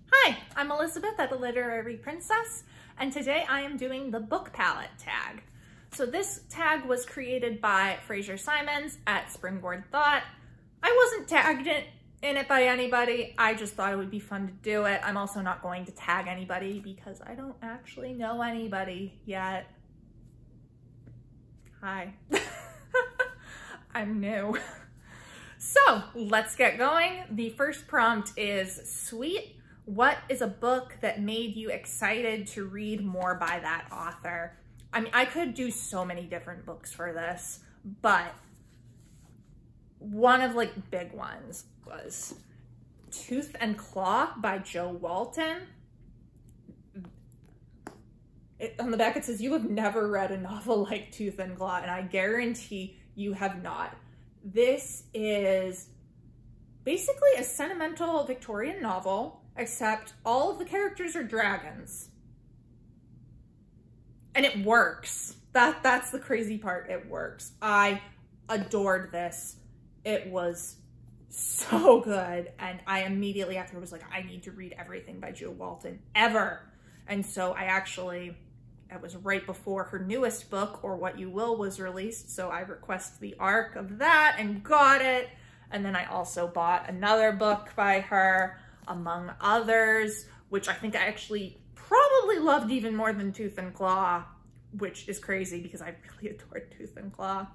Hi, I'm Elizabeth at the Literary Princess, and today I am doing the book palette tag. So this tag was created by Fraser Simons at Springboard Thought. I wasn't tagged in it by anybody. I just thought it would be fun to do it. I'm also not going to tag anybody because I don't actually know anybody yet. Hi. I'm new. So let's get going. The first prompt is sweet. What is a book that made you excited to read more by that author? I mean, I could do so many different books for this, but one of the big ones was Tooth and Claw by Jo Walton. On the back it says, "You have never read a novel like Tooth and Claw," and I guarantee you have not. This is basically a sentimental Victorian novel, except all of the characters are dragons. And it works. That's the crazy part, it works. I adored this. It was so good, and I immediately after was like, I need to read everything by Jo Walton, ever. And so it was right before her newest book, Or What You Will, was released, so I requested the ARC of that and got it. And then I also bought another book by her, among others, which I think I actually probably loved even more than Tooth and Claw, which is crazy because I really adored Tooth and Claw.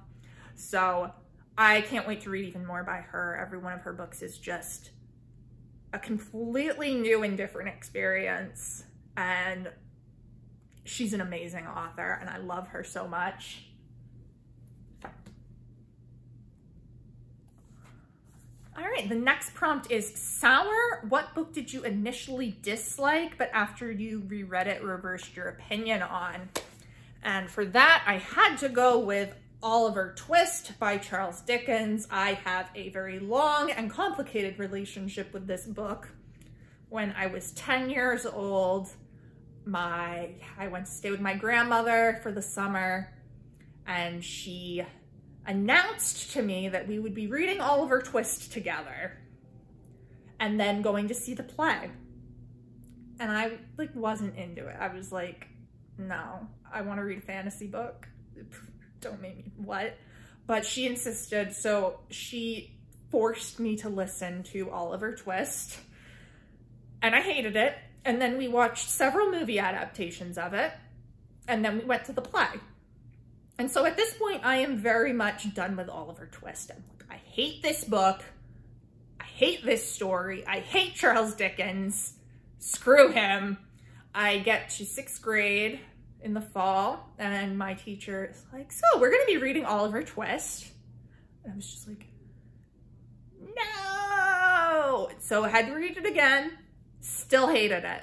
So I can't wait to read even more by her. Every one of her books is just a completely new and different experience, and she's an amazing author, and I love her so much. All right, the next prompt is sour. What book did you initially dislike, but after you reread it, reversed your opinion on? And for that, I had to go with Oliver Twist by Charles Dickens. I have a very long and complicated relationship with this book. When I was 10 years old, I went to stay with my grandmother for the summer, and she announced to me that we would be reading Oliver Twist together and then going to see the play. And I wasn't into it. I was like, no, I want to read a fantasy book. Don't make me, what? But she insisted, so she forced me to listen to Oliver Twist, and I hated it. And then we watched several movie adaptations of it, and then we went to the play. And so at this point, I am very much done with Oliver Twist. I'm like, I hate this book. I hate this story. I hate Charles Dickens. Screw him. I get to 6th grade in the fall, and my teacher is like, so we're going to be reading Oliver Twist. And I was just like, no. So I had to read it again. Still hated it.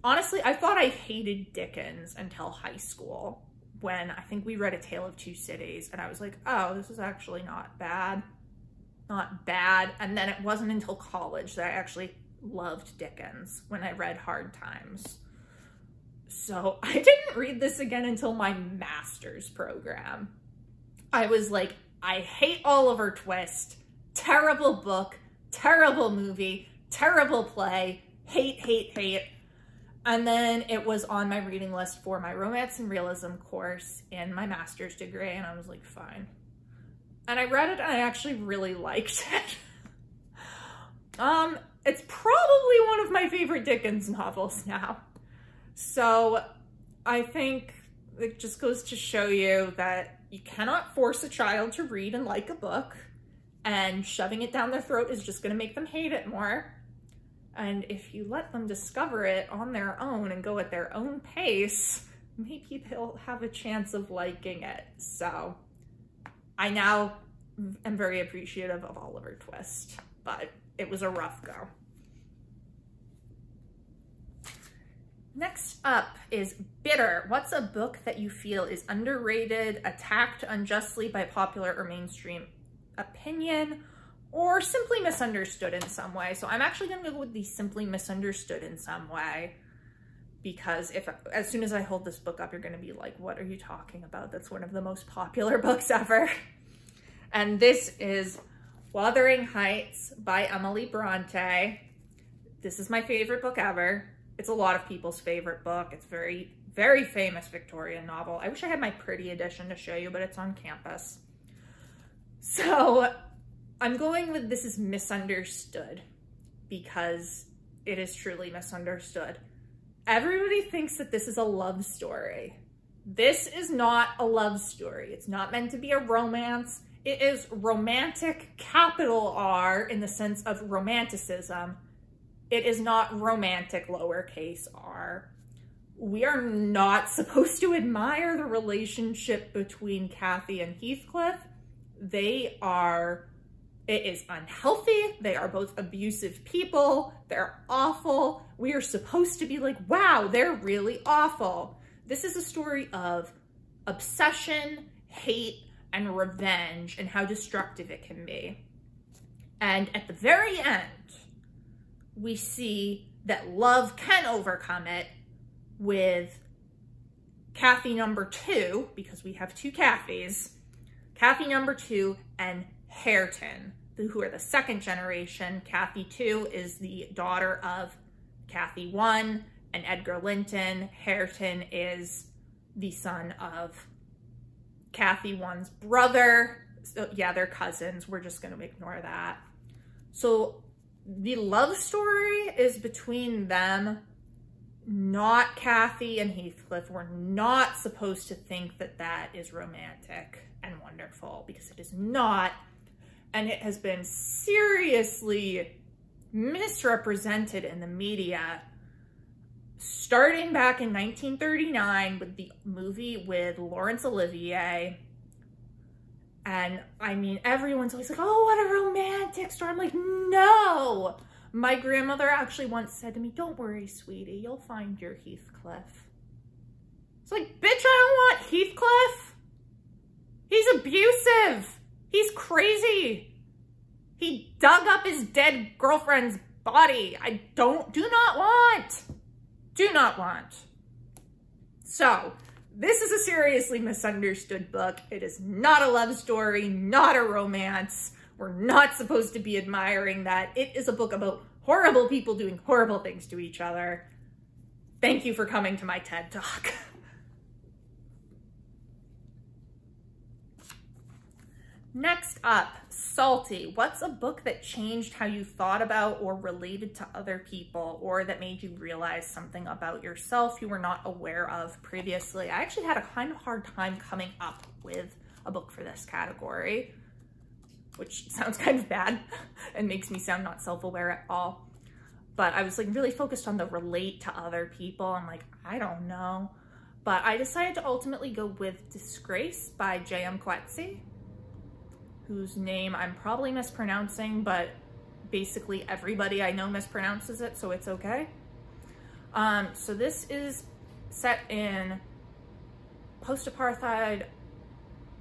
Honestly, I thought I hated Dickens until high school, when I think we read A Tale of Two Cities, and I was like, oh, this is actually not bad. Not bad. And then it wasn't until college that I actually loved Dickens, when I read Hard Times. So I didn't read this again until my master's program. I was like, I hate Oliver Twist. Terrible book, terrible movie, terrible play, hate, hate, hate. And then it was on my reading list for my romance and realism course in my master's degree, and I was like, fine. And I read it, and I actually really liked it. It's probably one of my favorite Dickens novels now. So I think it just goes to show you that you cannot force a child to read and like a book, and shoving it down their throat is just going to make them hate it more. And if you let them discover it on their own and go at their own pace, maybe they'll have a chance of liking it. So I now am very appreciative of Oliver Twist, but it was a rough go. Next up is Bitter. What's a book that you feel is underrated, attacked unjustly by popular or mainstream opinion, or simply misunderstood in some way? So I'm actually going to go with the simply misunderstood in some way, because as soon as I hold this book up, you're going to be like, what are you talking about? That's one of the most popular books ever. And this is Wuthering Heights by Emily Bronte. This is my favorite book ever. It's a lot of people's favorite book. It's very, very famous Victorian novel. I wish I had my pretty edition to show you, but it's on campus. So I'm going with This Is Misunderstood because it is truly misunderstood. Everybody thinks that this is a love story. This is not a love story. It's not meant to be a romance. It is romantic, capital R, in the sense of romanticism. It is not romantic, lowercase r. We are not supposed to admire the relationship between Cathy and Heathcliff. It is unhealthy. They are both abusive people. They're awful. We are supposed to be like, wow, they're really awful. This is a story of obsession, hate, and revenge, and how destructive it can be. And at the very end, we see that love can overcome it with Cathy number 2, because we have 2 Cathys, Cathy number 2 and Hareton, who are the second generation. Cathy 2 is the daughter of Cathy 1 and Edgar Linton. Hareton is the son of Cathy 1's brother. So yeah, they're cousins. We're just going to ignore that. So the love story is between them, not Cathy and Heathcliff. We're not supposed to think that that is romantic and wonderful, because it is not. And it has been seriously misrepresented in the media, starting back in 1939 with the movie with Laurence Olivier. And I mean, everyone's always like, oh, what a romantic story. I'm like, no. My grandmother actually once said to me, don't worry, sweetie, you'll find your Heathcliff. It's like, bitch, I don't want Heathcliff. He's abusive. He's crazy. He dug up his dead girlfriend's body. I do not want. So, this is a seriously misunderstood book. It is not a love story, not a romance. We're not supposed to be admiring that. It is a book about horrible people doing horrible things to each other. Thank you for coming to my TED Talk. Next up, Salty. What's a book that changed how you thought about or related to other people, or that made you realize something about yourself you were not aware of previously? I actually had a kind of hard time coming up with a book for this category, which sounds kind of bad and makes me sound not self-aware at all. But I was like really focused on the relate to other people. I'm like, I don't know. But I decided to ultimately go with Disgrace by Jm Kwetsi, whose name I'm probably mispronouncing, but basically everybody I know mispronounces it, so it's okay. So this is set in post-apartheid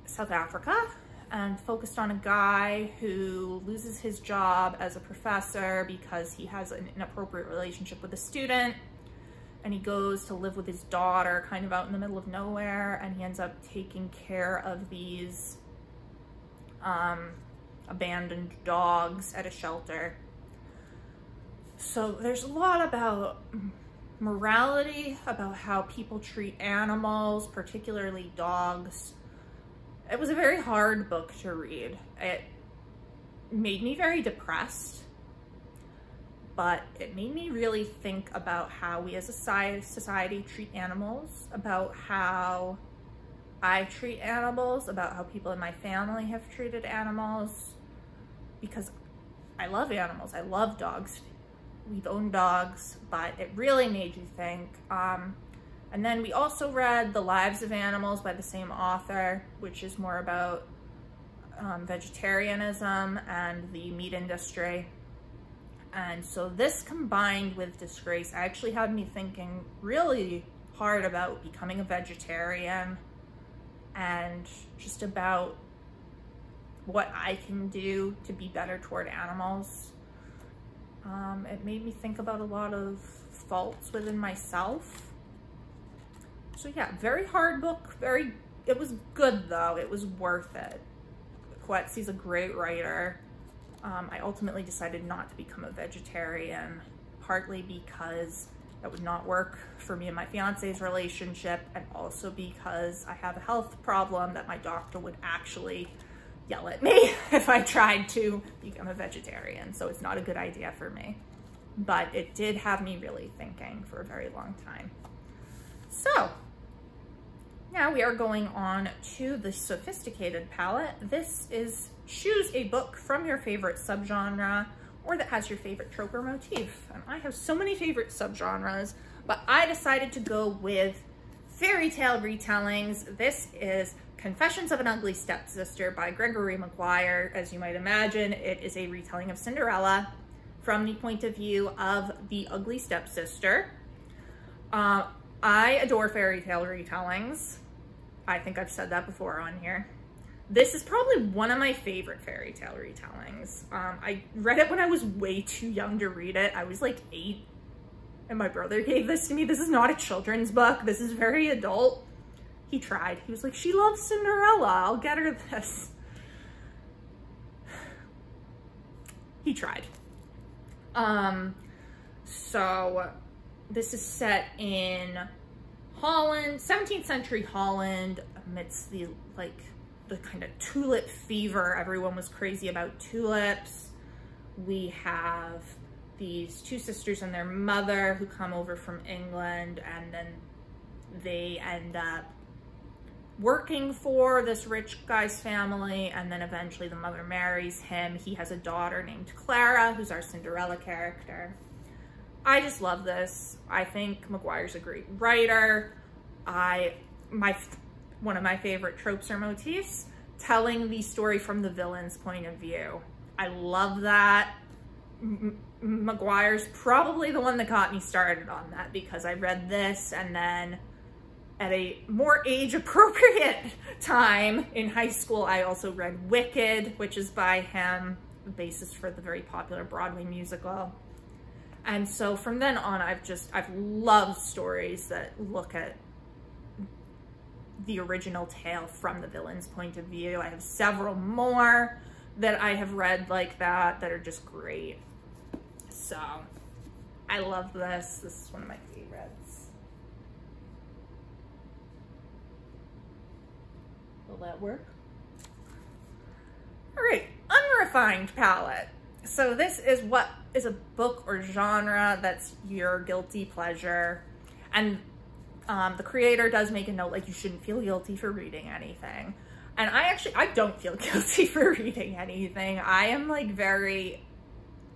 South Africa and focused on a guy who loses his job as a professor because he has an inappropriate relationship with a student, and he goes to live with his daughter kind of out in the middle of nowhere, and he ends up taking care of these abandoned dogs at a shelter. So there's a lot about morality, about how people treat animals, particularly dogs. It was a very hard book to read. It made me very depressed, but it made me really think about how we as a society treat animals, about how I treat animals, about how people in my family have treated animals, because I love animals. I love dogs. We've owned dogs, but it really made you think. And then we also read The Lives of Animals by the same author, which is more about vegetarianism and the meat industry. And so this combined with Disgrace actually had me thinking really hard about becoming a vegetarian and just about what I can do to be better toward animals. It made me think about a lot of faults within myself. So yeah, very hard book, it was good though, it was worth it. Kwetsi's a great writer. I ultimately decided not to become a vegetarian, partly because that would not work for me and my fiance's relationship, and also because I have a health problem that my doctor would actually yell at me if I tried to become a vegetarian. So it's not a good idea for me. But it did have me really thinking for a very long time. So now we are going on to the sophisticated palette. This is choose a book from your favorite subgenre or that has your favorite trope or motif. And I have so many favorite subgenres, but I decided to go with fairy tale retellings. This is Confessions of an Ugly Stepsister by Gregory Mcguire. As you might imagine, it is a retelling of Cinderella from the point of view of the ugly stepsister. I adore fairy tale retellings. I think I've said that before on here. This is probably one of my favorite fairy tale retellings. I read it when I was way too young to read it. I was like 8, and my brother gave this to me. This is not a children's book. This is very adult. He tried. He was like, she loves Cinderella. I'll get her this. He tried. So this is set in Holland, 17th century Holland, amidst the kind of tulip fever. Everyone was crazy about tulips. We have these two sisters and their mother who come over from England, and then they end up working for this rich guy's family, and then eventually the mother marries him. He has a daughter named Clara, who's our Cinderella character. I just love this. I think Mcguire's a great writer. One of my favorite tropes or motifs, telling the story from the villain's point of view. I love that. Mcguire's probably the one that got me started on that, because I read this, and then at a more age-appropriate time in high school, I also read Wicked, which is by him, the basis for the very popular Broadway musical. And so from then on, I've loved stories that look at the original tale from the villain's point of view. I have several more that I have read like that are just great. So I love this. This is one of my favorites. Will that work? All right, unrefined palette. So this is what is a book or genre that's your guilty pleasure. And the creator does make a note, like, you shouldn't feel guilty for reading anything. And I don't feel guilty for reading anything. I am like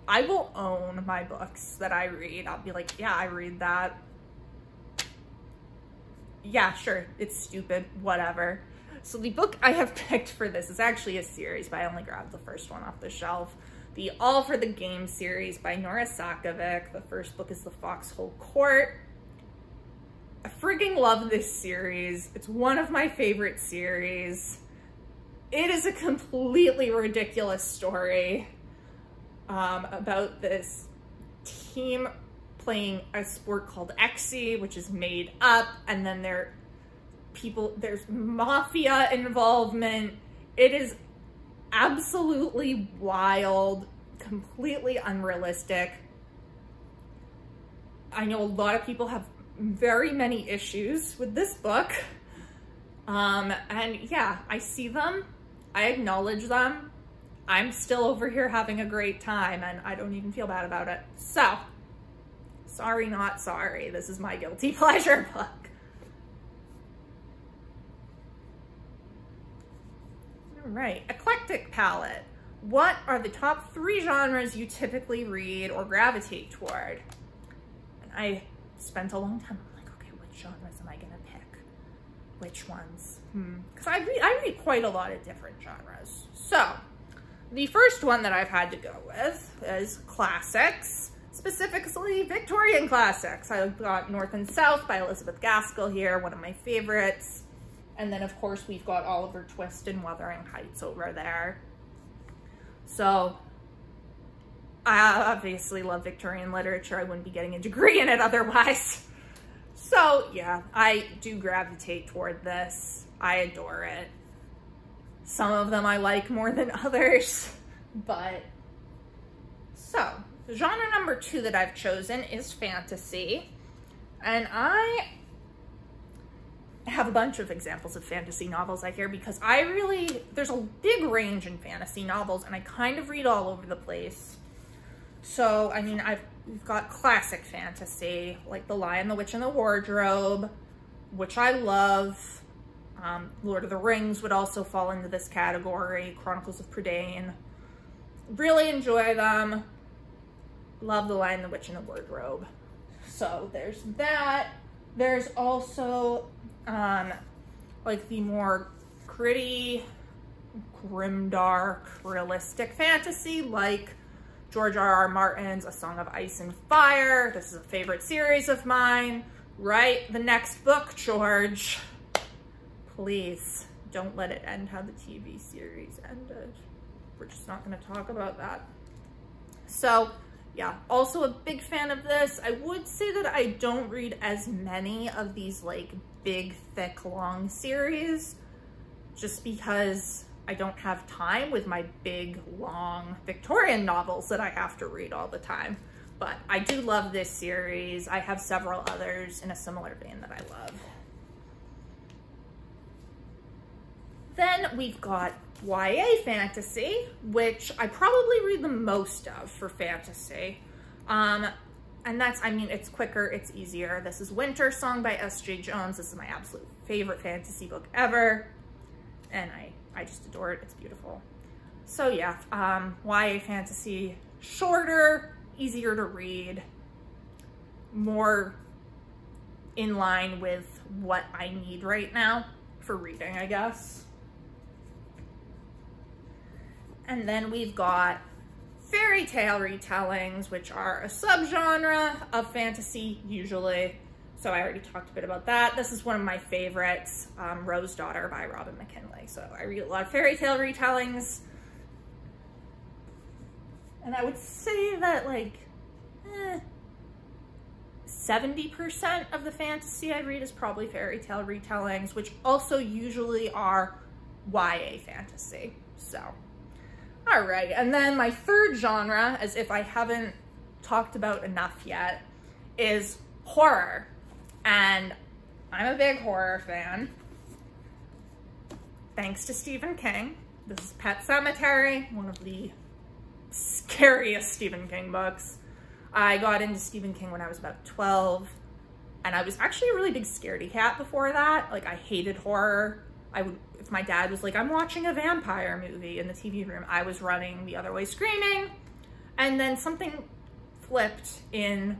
I will own my books that I read. I'll be like, yeah, I read that. Yeah, sure, it's stupid, whatever. So the book I have picked for this is actually a series, but I only grabbed the first one off the shelf. The All for the Game series by Nora Sakavic. The first book is The Foxhole Court. I frigging love this series. It's one of my favorite series. It is a completely ridiculous story about this team playing a sport called Exy, which is made up, and then there's mafia involvement. It is absolutely wild, completely unrealistic. I know a lot of people have very many issues with this book. And yeah, I see them, I acknowledge them. I'm still over here having a great time, and I don't even feel bad about it. So, sorry, not sorry. This is my guilty pleasure book. All right, eclectic palette. What are the top 3 genres you typically read or gravitate toward? And I spent a long time, I'm like, okay, which genres am I gonna pick? Which ones? Because I read quite a lot of different genres. So, the first one that I've had to go with is classics, specifically Victorian classics. I've got North and South by Elizabeth Gaskell here, one of my favorites. And then, of course, we've got Oliver Twist and Wuthering Heights over there. So, I obviously love Victorian literature. I wouldn't be getting a degree in it otherwise. So, yeah, I do gravitate toward this. I adore it. Some of them I like more than others, but so genre number 2 that I've chosen is fantasy. And I have a bunch of examples of fantasy novels I hear because there's a big range in fantasy novels and I kind of read all over the place. So, I mean, we've got classic fantasy, like The Lion, the Witch, and the Wardrobe, which I love. Lord of the Rings would also fall into this category. Chronicles of Prydain. Really enjoy them. Love The Lion, the Witch, and the Wardrobe. So there's that. There's also like the more gritty, grimdark, realistic fantasy, like George R.R. Martin's A Song of Ice and Fire. This is a favorite series of mine. Write the next book, George. Please don't let it end how the TV series ended. We're just not going to talk about that. So yeah, also a big fan of this. I would say that I don't read as many of these like big, thick, long series just because I don't have time with my big, long Victorian novels that I have to read all the time. But I do love this series. I have several others in a similar vein that I love. Then we've got YA fantasy, which I probably read the most of for fantasy. And that's, I mean, it's quicker, it's easier. This is Winter Song by S.J. Jones. This is my absolute favorite fantasy book ever. And I just adore it, it's beautiful. So yeah, YA fantasy, shorter, easier to read, more in line with what I need right now for reading, I guess. And then we've got fairy tale retellings, which are a subgenre of fantasy, usually. So I already talked a bit about that. This is one of my favorites, Rose Daughter by Robin McKinley. So I read a lot of fairy tale retellings. And I would say that like 70% of the fantasy I read is probably fairy tale retellings, which also usually are YA fantasy. So, all right. And then my third genre, as if I haven't talked about enough yet, is horror. And I'm a big horror fan, thanks to Stephen King. This is Pet Sematary, one of the scariest Stephen King books. I got into Stephen King when I was about 12, and I was actually a really big scaredy cat before that. Like, I hated horror. If my dad was like, I'm watching a vampire movie in the TV room, I was running the other way screaming. And then something flipped in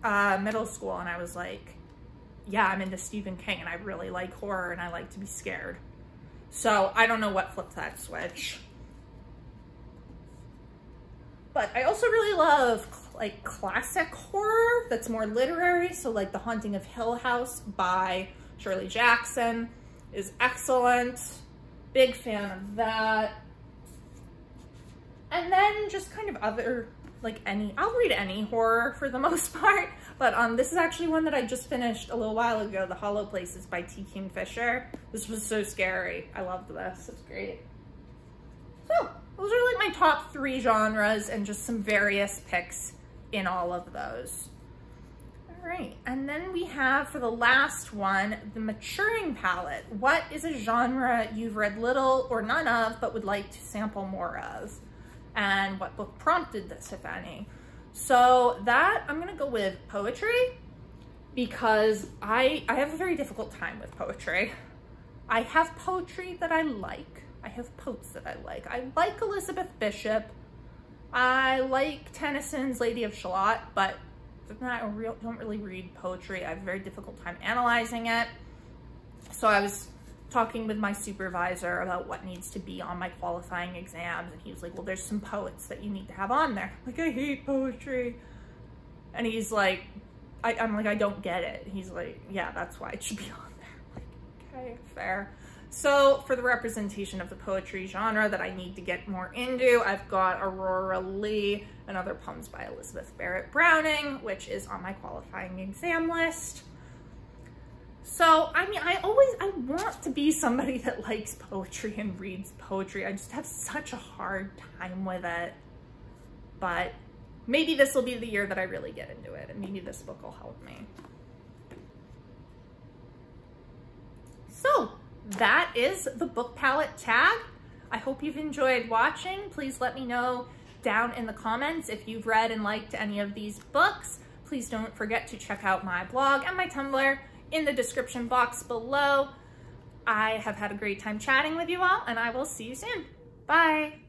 middle school, and I was like, yeah, I'm into Stephen King, and I really like horror, and I like to be scared. So I don't know what flipped that switch. But I also really love like classic horror that's more literary. So like The Haunting of Hill House by Shirley Jackson is excellent. Big fan of that. And then just kind of other, like I'll read any horror for the most part. But this is actually one that I just finished a little while ago, The Hollow Places by T. Kingfisher. This was so scary. I loved this, it's great. So those are like my top 3 genres and just some various picks in all of those. All right, and then we have, for the last one, the maturing palette. What is a genre you've read little or none of but would like to sample more of? And what book prompted this, if any? So that, I'm gonna go with poetry, because I have a very difficult time with poetry. I have poetry that I like. I have poets that I like. I like Elizabeth Bishop. I like Tennyson's Lady of Shalott, but I don't really read poetry. I have a very difficult time analyzing it. So I was talking with my supervisor about what needs to be on my qualifying exams, and he was like, well, there's some poets that you need to have on there. Like, I hate poetry. And he's like, I'm like, I don't get it. He's like, yeah, that's why it should be on there. Like, okay, fair. So for the representation of the poetry genre that I need to get more into, I've got Aurora Leigh and Other Poems by Elizabeth Barrett Browning, which is on my qualifying exam list. So, I mean, I want to be somebody that likes poetry and reads poetry. I just have such a hard time with it. but maybe this will be the year that I really get into it, and maybe this book will help me. So that is the book palette tag. I hope you've enjoyed watching. Please let me know down in the comments if you've read and liked any of these books. Please don't forget to check out my blog and my Tumblr in the description box below. I have had a great time chatting with you all, and I will see you soon. Bye.